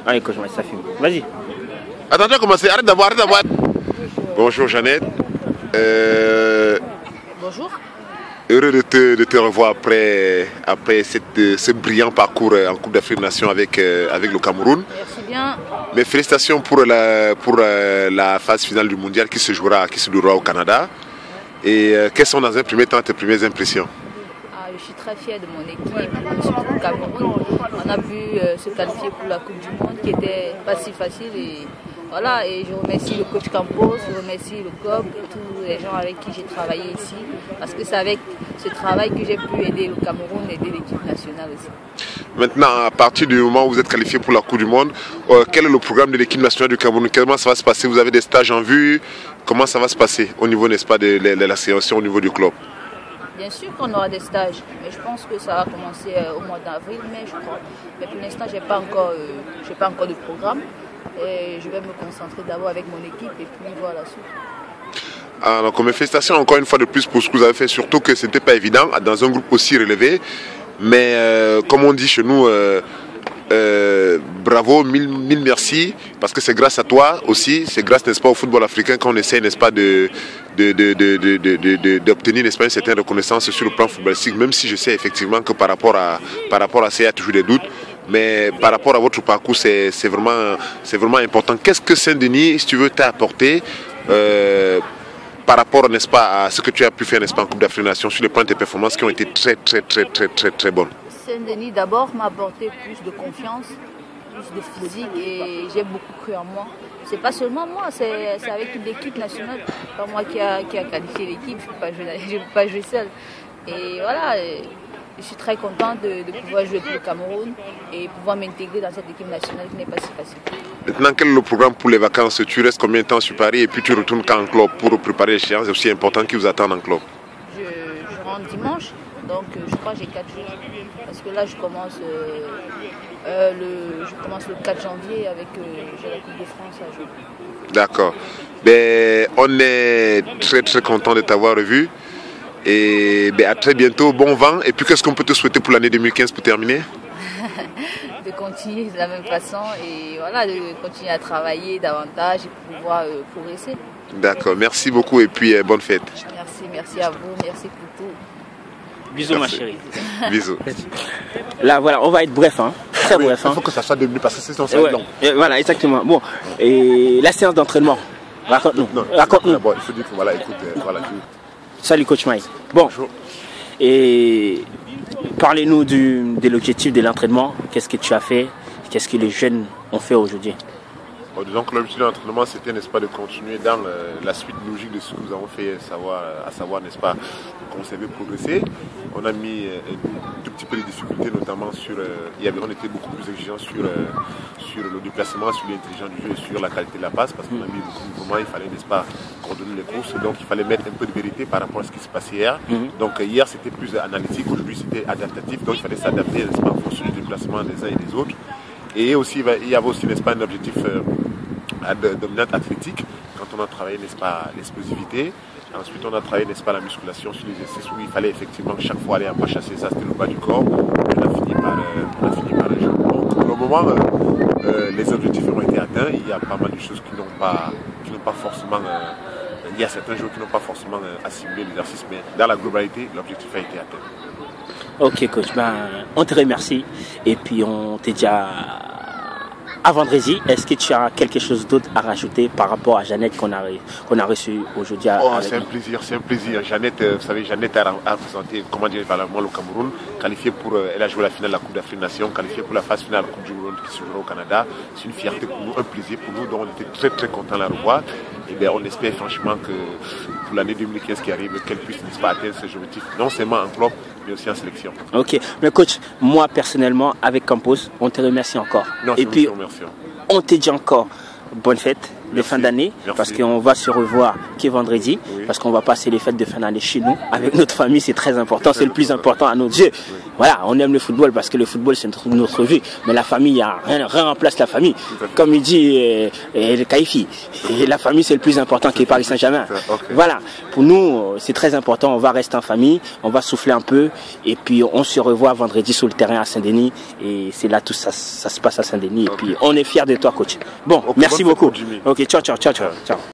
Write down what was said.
Allez, coach, ça filme. Vas-y. Attendez, commencez. Arrête d'avoir. Bonjour Jeannette. Bonjour. Heureux de te revoir après ce brillant parcours en Coupe d'Afrique des Nations avec le Cameroun. Merci bien. Mes félicitations pour la phase finale du mondial qui se déroulera au Canada. Et quelles sont dans un premier temps tes premières impressions? Je suis très fière de mon équipe, surtout le Cameroun. On a pu se qualifier pour la Coupe du Monde qui n'était pas si facile. Et voilà, et je remercie le coach Campos, je remercie le COP, tous les gens avec qui j'ai travaillé ici. Parce que c'est avec ce travail que j'ai pu aider le Cameroun et aider l'équipe nationale aussi. Maintenant, à partir du moment où vous êtes qualifié pour la Coupe du Monde, quel est le programme de l'équipe nationale du Cameroun? Comment ça va se passer? Vous avez des stages en vue? Comment ça va se passer au niveau, n'est-ce pas, de la sélection au niveau du club? Bien sûr qu'on aura des stages, mais je pense que ça va commencer au mois d'avril, mai, je crois. Mais pour l'instant, je n'ai pas encore de programme. Et je vais me concentrer d'abord avec mon équipe et puis voir la suite. Alors, mes félicitations encore une fois de plus pour ce que vous avez fait, surtout que ce n'était pas évident dans un groupe aussi relevé. Mais comme on dit chez nous, bravo, mille merci, parce que c'est grâce à toi aussi, c'est grâce, n'est-ce pas, au football africain qu'on essaie, n'est-ce pas, d'obtenir, n'est-ce pas, une certaine reconnaissance sur le plan footballistique, même si je sais effectivement que par rapport à ça, il y a toujours des doutes. Mais par rapport à votre parcours, c'est vraiment important. Qu'est-ce que Saint-Denis, si tu veux, t'a apporté par rapport, n'est-ce pas, à ce que tu as pu faire, n'est-ce pas, en Coupe d'Afrique des Nations, sur le plan de tes performances qui ont été très bonnes? Saint-Denis, d'abord, m'a apporté plus de confiance, plus de physique et j'ai beaucoup cru en moi. C'est pas seulement moi, c'est avec l'équipe nationale. C'est pas moi qui a qualifié l'équipe, je ne peux pas jouer seul. Et voilà. Je suis très contente de pouvoir jouer pour le Cameroun et pouvoir m'intégrer dans cette équipe nationale qui n'est pas si facile. Maintenant, quel est le programme pour les vacances? Tu restes combien de temps sur Paris et puis tu retournes quand en club pour préparer l'échéance? C'est aussi important qu'ils vous attendent en club. Je rentre dimanche, donc je crois que j'ai 4 jours. Parce que là, je commence le 4 janvier avec la Coupe de France à jouer. D'accord. Ben, on est très content de t'avoir revu. Et à très bientôt, bon vent. Et puis qu'est-ce qu'on peut te souhaiter pour l'année 2015 pour terminer? De continuer de la même façon et voilà, de continuer à travailler davantage et pouvoir progresser. D'accord, merci beaucoup et puis bonne fête. Merci à vous, merci pour tout. Bisous ma chérie. Bisous. Là voilà, on va être bref, hein. Très bref. Il faut que ça soit devenu parce que sinon ça va être long. Voilà, exactement. Bon, et la séance d'entraînement, raconte-nous. Raconte-nous. Bon, il faut dire que voilà, écoute, voilà. Salut coach Mike. Bon, bonjour. Et parlez-nous de l'objectif de l'entraînement. Qu'est-ce que tu as fait? Qu'est-ce que les jeunes ont fait aujourd'hui? Bon, disons que l'objectif de l'entraînement, c'était, n'est-ce pas, de continuer dans la suite logique de ce que nous avons fait, à savoir, n'est-ce pas, conserver, progresser. On a mis un tout petit peu de difficultés, notamment sur... on était beaucoup plus exigeants sur le déplacement, sur l'intelligence du jeu et sur la qualité de la passe, parce qu'on a mis beaucoup de mouvements, il fallait, n'est-ce pas, coordonner les courses, donc il fallait mettre un peu de vérité par rapport à ce qui se passait hier. Donc hier, c'était plus analytique, aujourd'hui, c'était adaptatif, donc il fallait s'adapter, n'est-ce pas, en fonction du déplacement des uns et des autres. Et aussi, il y avait aussi, n'est-ce pas, un objectif dominante athlétique, quand on a travaillé, n'est-ce pas, l'explosivité. Ensuite, on a travaillé, n'est-ce pas, la musculation sur les exercices où il fallait effectivement chaque fois aller un peu chasser, ça c'était le bas du corps. On a fini par le jeu. Donc, pour le moment, les objectifs ont été atteints. Il y a pas mal de choses qui n'ont pas forcément... il y a certains joueurs qui n'ont pas forcément assimilé l'exercice, mais dans la globalité, l'objectif a été atteint. Ok coach, on te remercie et puis on te dit à vendredi. Est-ce que tu as quelque chose d'autre à rajouter par rapport à Jeannette qu'on a reçue aujourd'hui? C'est un plaisir. Jeannette, vous savez, Jeannette a représenté, comment dire, le Cameroun, qualifiée pour, elle a joué la finale de la Coupe d'Afrique des Nations, qualifiée pour la phase finale de la Coupe du Monde qui se jouera au Canada. C'est une fierté pour nous, un plaisir pour nous, donc on était très contents de la revoir. Et bien, on espère franchement que pour l'année 2015 qui arrive, qu'elle puisse, n'est-ce pas, atteindre ses objectifs, non seulement en club, mais aussi en sélection. Ok, mais coach, moi personnellement, avec Campos, on te remercie encore. Non, et puis, on te dit encore bonne fête de fin d'année, parce qu'on va se revoir qui est vendredi, parce qu'on va passer les fêtes de fin d'année chez nous, avec notre famille, c'est très important, c'est le plus important à nos yeux. Voilà, on aime le football parce que le football c'est notre vie, mais la famille, rien remplace la famille. Comme il dit le Kaifi, la famille c'est le plus important qui est Paris Saint-Germain. Voilà, pour nous c'est très important, on va rester en famille, on va souffler un peu et puis on se revoit vendredi sur le terrain à Saint-Denis et c'est là tout ça se passe à Saint-Denis et puis on est fiers de toi coach. Bon, merci beaucoup. Ok, ciao.